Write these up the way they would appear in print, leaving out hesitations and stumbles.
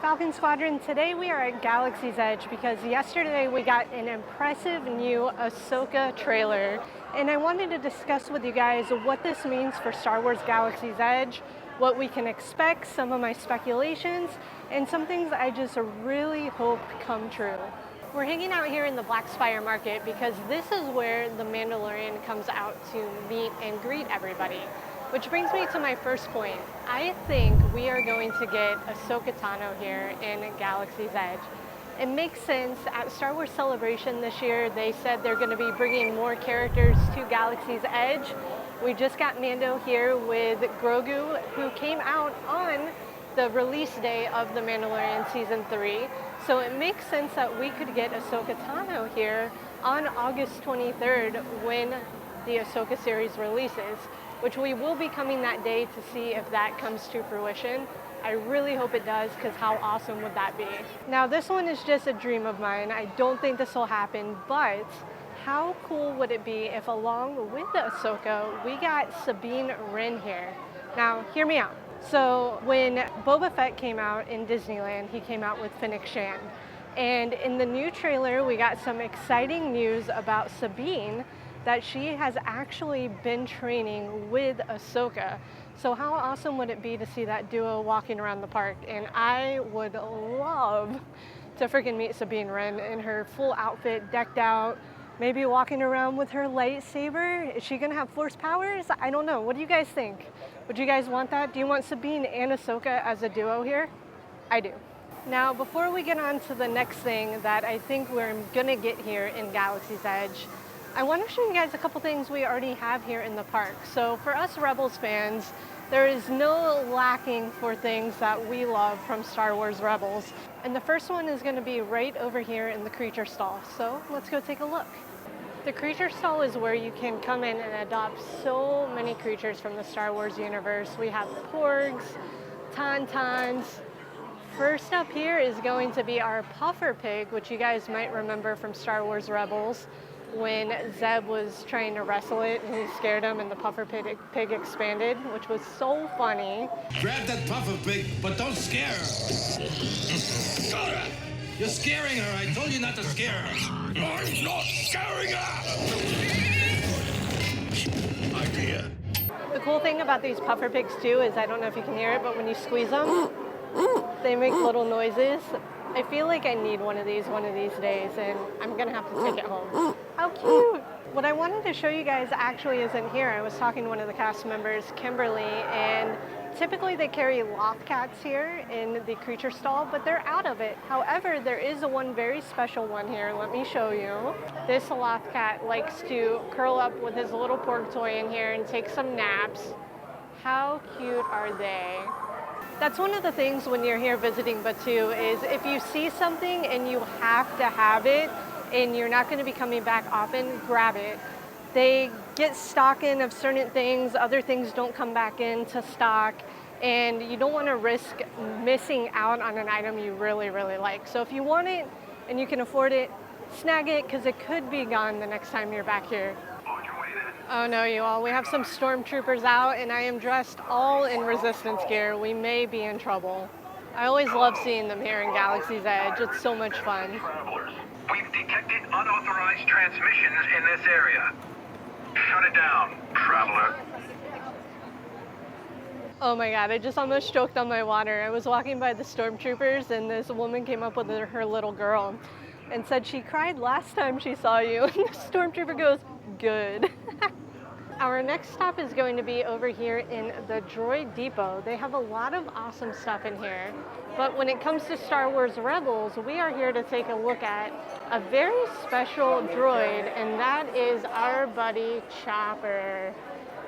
Falcon Squadron, today we are at Galaxy's Edge because yesterday we got an impressive new Ahsoka trailer, and I wanted to discuss with you guys what this means for Star Wars Galaxy's Edge, what we can expect, some of my speculations, and some things I just really hope come true. We're hanging out here in the Black Spire Market because this is where the Mandalorian comes out to meet and greet everybody. Which brings me to my first point. I think we are going to get Ahsoka Tano here in Galaxy's Edge. It makes sense. At Star Wars Celebration this year, they said they're going to be bringing more characters to Galaxy's Edge. We just got Mando here with Grogu, who came out on the release day of The Mandalorian Season 3. So it makes sense that we could get Ahsoka Tano here on August 23rd when the Ahsoka series releases, which we will be coming that day to see if that comes to fruition. I really hope it does, because how awesome would that be? Now this one is just a dream of mine. I don't think this will happen, but how cool would it be if along with the Ahsoka, we got Sabine Wren here? Now, hear me out. So when Boba Fett came out in Disneyland, he came out with Fennec. And in the new trailer, we got some exciting news about Sabine, that she has actually been training with Ahsoka. So how awesome would it be to see that duo walking around the park? And I would love to freaking meet Sabine Wren in her full outfit, decked out, maybe walking around with her lightsaber. Is she gonna have force powers? I don't know. What do you guys think? Would you guys want that? Do you want Sabine and Ahsoka as a duo here? I do. Now, before we get on to the next thing that I think we're gonna get here in Galaxy's Edge, I want to show you guys a couple things we already have here in the park. So for us Rebels fans, there is no lacking for things that we love from Star Wars Rebels. And the first one is going to be right over here in the creature stall. So let's go take a look. The creature stall is where you can come in and adopt so many creatures from the Star Wars universe. We have porgs, tauntauns. First up here is going to be our puffer pig, which you guys might remember from Star Wars Rebels, when Zeb was trying to wrestle it and he scared him and the puffer pig expanded, which was so funny. Grab that puffer pig, but don't scare her. You're scaring her. I told you not to scare her. I'm not scaring her. Idea. The cool thing about these puffer pigs too is, I don't know if you can hear it, but when you squeeze them, they make little noises. I feel like I need one of these days, and I'm gonna have to take it home. How cute! What I wanted to show you guys actually isn't here. I was talking to one of the cast members, Kimberly, and typically they carry loth cats here in the creature stall, but they're out of it. However, there is one very special one here. Let me show you. This loth cat likes to curl up with his little porg toy in here and take some naps. How cute are they? That's one of the things when you're here visiting Batuu is if you see something and you have to have it and you're not going to be coming back often, grab it. They get stock in of certain things, other things don't come back into stock, and you don't want to risk missing out on an item you really, really like. So if you want it and you can afford it, snag it, because it could be gone the next time you're back here. Oh no, you all, we have some stormtroopers out and I am dressed all in resistance gear. We may be in trouble. I always love seeing them here in Galaxy's Edge. It's so much fun. Travelers, we've detected unauthorized transmissions in this area. Shut it down, traveler. Oh my god, I just almost choked on my water. I was walking by the stormtroopers and this woman came up with her little girl and said she cried last time she saw you. And the stormtrooper goes, good. Our next stop is going to be over here in the Droid Depot. They have a lot of awesome stuff in here. But when it comes to Star Wars Rebels, we are here to take a look at a very special droid, and that is our buddy Chopper.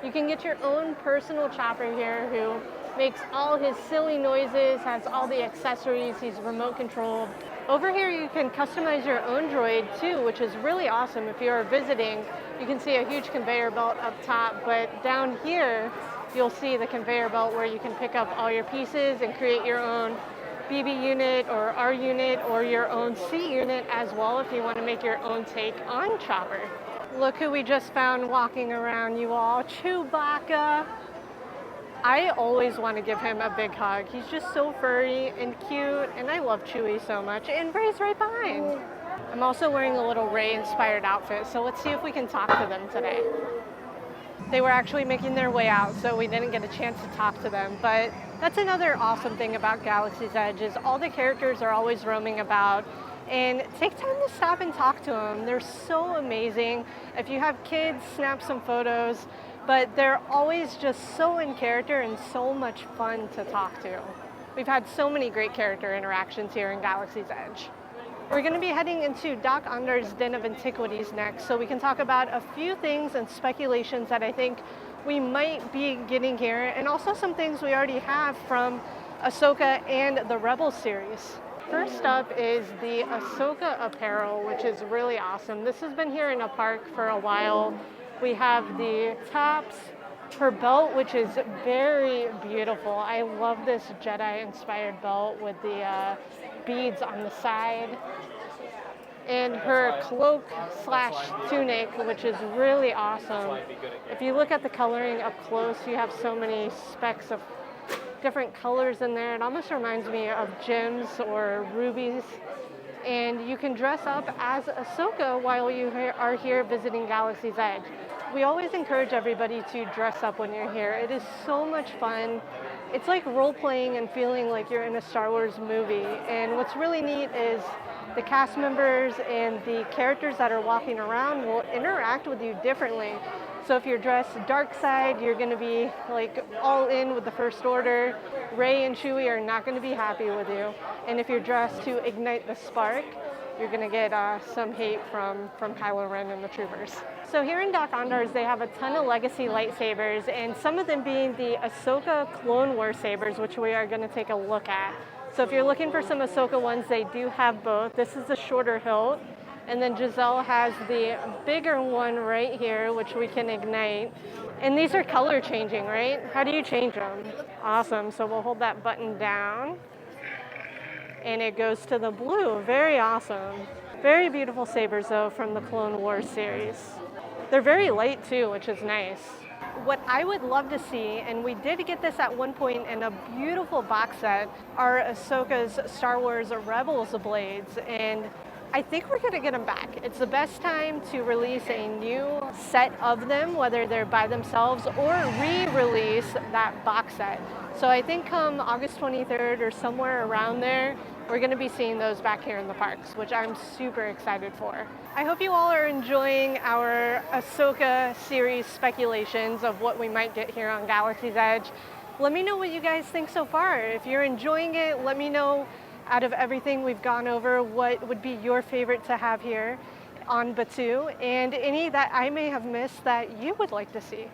You can get your own personal Chopper here who makes all his silly noises, has all the accessories, he's remote controlled. Over here you can customize your own droid too, which is really awesome. If you're visiting, you can see a huge conveyor belt up top, but down here you'll see the conveyor belt where you can pick up all your pieces and create your own BB unit or R unit or your own C unit as well if you want to make your own take on Chopper. Look who we just found walking around, you all. Chewbacca. I always want to give him a big hug. He's just so furry and cute, and I love Chewie so much, and Rey's right behind. I'm also wearing a little Rey-inspired outfit, so let's see if we can talk to them today. They were actually making their way out, so we didn't get a chance to talk to them, but that's another awesome thing about Galaxy's Edge is all the characters are always roaming about, and take time to stop and talk to them. They're so amazing. If you have kids, snap some photos, but they're always just so in character and so much fun to talk to. We've had so many great character interactions here in Galaxy's Edge. We're going to be heading into Doc Ondar's Den of Antiquities next, so we can talk about a few things and speculations that I think we might be getting here, and also some things we already have from Ahsoka and the Rebels series. First up is the Ahsoka apparel, which is really awesome. This has been here in a park for a while. We have the tops, her belt, which is very beautiful. I love this Jedi-inspired belt with the beads on the side. And her cloak / tunic, which is really awesome. If you look at the coloring up close, you have so many specks of different colors in there. It almost reminds me of gems or rubies. And you can dress up as Ahsoka while you are here visiting Galaxy's Edge. We always encourage everybody to dress up when you're here. It is so much fun. It's like role-playing and feeling like you're in a Star Wars movie. And what's really neat is the cast members and the characters that are walking around will interact with you differently. So if you're dressed dark side, you're going to be like all in with the First Order. Rey and Chewie are not going to be happy with you. And if you're dressed to ignite the spark, you're going to get some hate from Kylo Ren and the troopers. So here in Doc Ondar's, they have a ton of legacy lightsabers, and some of them being the Ahsoka Clone Wars sabers, which we are going to take a look at. So if you're looking for some Ahsoka ones, they do have both. This is the shorter hilt, and then Giselle has the bigger one right here, which we can ignite. And these are color changing, right? How do you change them? Awesome, so we'll hold that button down, and it goes to the blue. Very awesome. Very beautiful sabers, though, from the Clone Wars series. They're very light, too, which is nice. What I would love to see, and we did get this at one point in a beautiful box set, are Ahsoka's Star Wars Rebels blades, and I think we're going to get them back. It's the best time to release a new set of them, whether they're by themselves or re-release that box set. So I think come August 23rd or somewhere around there, we're going to be seeing those back here in the parks, which I'm super excited for. I hope you all are enjoying our Ahsoka series speculations of what we might get here on Galaxy's Edge. Let me know what you guys think so far. If you're enjoying it, let me know out of everything we've gone over, what would be your favorite to have here on Batuu, and any that I may have missed that you would like to see.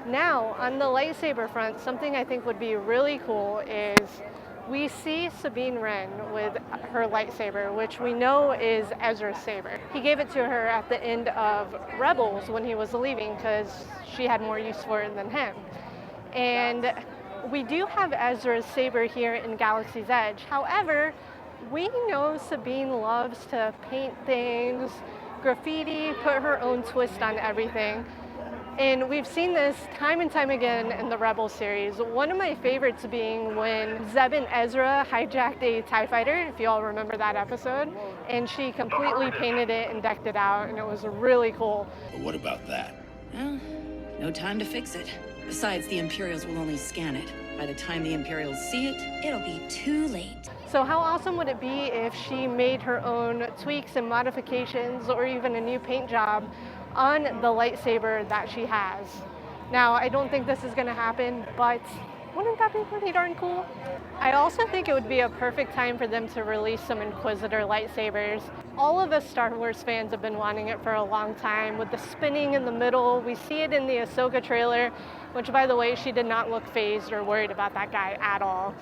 Now, on the lightsaber front, something I think would be really cool is we see Sabine Wren with her lightsaber, which we know is Ezra's saber. He gave it to her at the end of Rebels when he was leaving because she had more use for it than him. And we do have Ezra's saber here in Galaxy's Edge. However, we know Sabine loves to paint things, graffiti, put her own twist on everything. And we've seen this time and time again in the Rebels series. One of my favorites being when Zeb and Ezra hijacked a TIE fighter, if you all remember that episode, and she completely painted it and decked it out, and it was really cool. But what about that? Well, no time to fix it. Besides, the Imperials will only scan it. By the time the Imperials see it, it'll be too late. So how awesome would it be if she made her own tweaks and modifications or even a new paint job on the lightsaber that she has? Now, I don't think this is going to happen, but wouldn't that be pretty darn cool? I also think it would be a perfect time for them to release some Inquisitor lightsabers. All of us Star Wars fans have been wanting it for a long time. With the spinning in the middle, we see it in the Ahsoka trailer, which, by the way, she did not look phased or worried about that guy at all.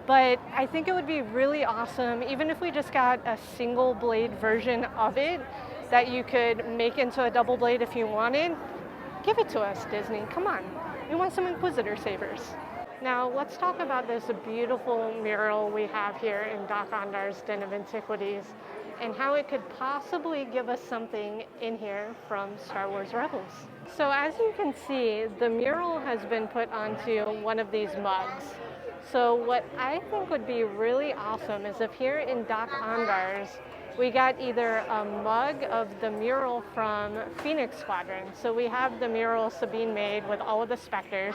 But I think it would be really awesome, even if we just got a single blade version of it that you could make into a double blade if you wanted. Give it to us, Disney. Come on. We want some Inquisitor sabers. Now, let's talk about this beautiful mural we have here in Doc Ondar's Den of Antiquities. and how it could possibly give us something in here from Star Wars Rebels. So as you can see, the mural has been put onto one of these mugs. So what I think would be really awesome is if here in Doc Ondar's, we got either a mug of the mural from Phoenix Squadron. So we have the mural Sabine made with all of the Spectres.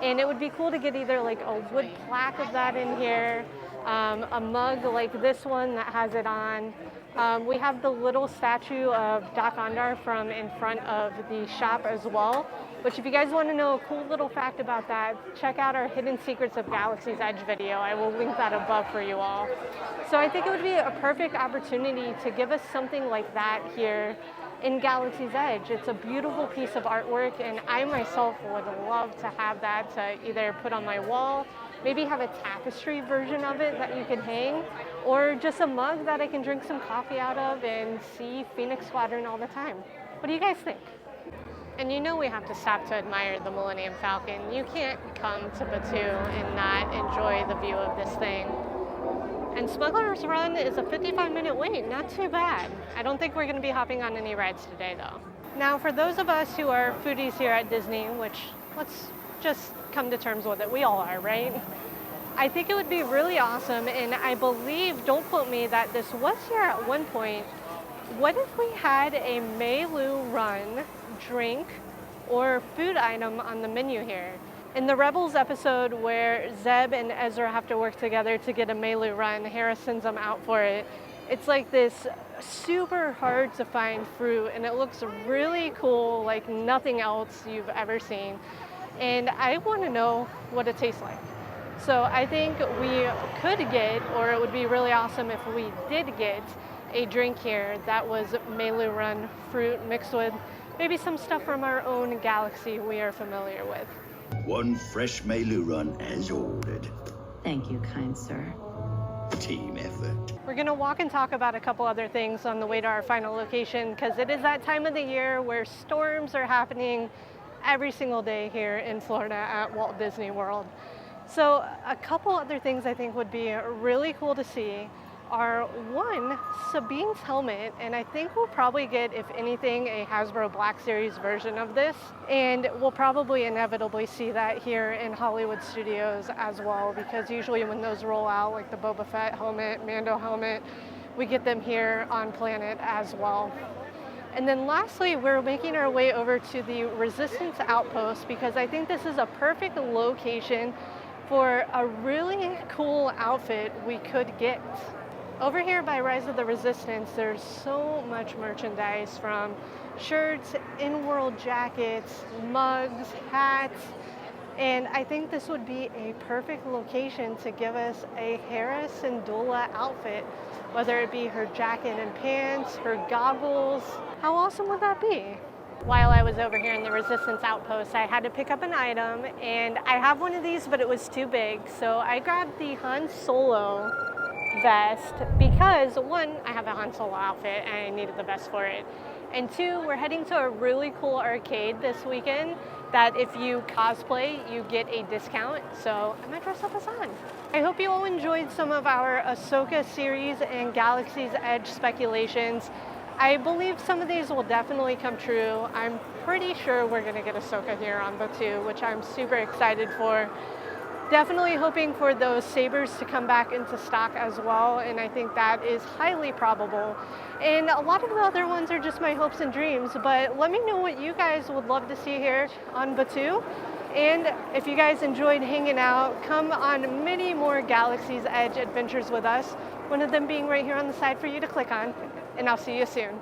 And it would be cool to get either like a wood plaque of that in here, a mug like this one that has it on. We have the little statue of Doc Ondar from in front of the shop as well, which if you guys want to know a cool little fact about that, check out our Hidden Secrets of Galaxy's Edge video. I will link that above for you all. So I think it would be a perfect opportunity to give us something like that here in Galaxy's Edge. It's a beautiful piece of artwork, and I myself would love to have that to either put on my wall, maybe have a tapestry version of it that you can hang, or just a mug that I can drink some coffee out of and see Phoenix Squadron all the time. What do you guys think? And you know we have to stop to admire the Millennium Falcon. You can't come to Batuu and not enjoy the view of this thing. And Smuggler's Run is a 55-minute wait, not too bad. I don't think we're gonna be hopping on any rides today though. Now for those of us who are foodies here at Disney, which let's just come to terms with it, we all are, right? I think it would be really awesome, and I believe, don't quote me, that this was here at one point. What if we had a Melu Run drink or food item on the menu here? In the Rebels episode where Zeb and Ezra have to work together to get a Melu Run, Hera sends them out for it. It's like this super hard to find fruit, and it looks really cool, like nothing else you've ever seen. And I want to know what it tastes like. So I think we could get, or it would be really awesome if we did get, a drink here that was Melu Run fruit mixed with maybe some stuff from our own galaxy we are familiar with. One fresh Melu Run as ordered. Thank you, kind sir. Team effort. We're gonna walk and talk about a couple other things on the way to our final location, because it is that time of the year where storms are happening every single day here in Florida at Walt Disney World. So a couple other things I think would be really cool to see are, one, Sabine's helmet, and I think we'll probably get, if anything, a Hasbro Black Series version of this, and we'll probably inevitably see that here in Hollywood Studios as well, because usually when those roll out, like the Boba Fett helmet, Mando helmet, we get them here on Planet as well. And then lastly, we're making our way over to the Resistance Outpost, because I think this is a perfect location for a really cool outfit we could get. Over here by Rise of the Resistance, there's so much merchandise, from shirts, in-world jackets, mugs, hats, and I think this would be a perfect location to give us a Hera Syndulla outfit, whether it be her jacket and pants, her goggles. How awesome would that be? While I was over here in the Resistance Outpost, I had to pick up an item, and I have one of these, but it was too big, so I grabbed the Han Solo vest because, one, I have a Han Solo outfit and I needed the vest for it, and two, we're heading to a really cool arcade this weekend that if you cosplay, you get a discount, so I might dress up as Han. I hope you all enjoyed some of our Ahsoka series and Galaxy's Edge speculations. I believe some of these will definitely come true. I'm pretty sure we're gonna get Ahsoka here on Batuu, which I'm super excited for. Definitely hoping for those sabers to come back into stock as well, and I think that is highly probable. And a lot of the other ones are just my hopes and dreams, but let me know what you guys would love to see here on Batuu. And if you guys enjoyed hanging out, come on many more Galaxy's Edge adventures with us, one of them being right here on the side for you to click on, and I'll see you soon.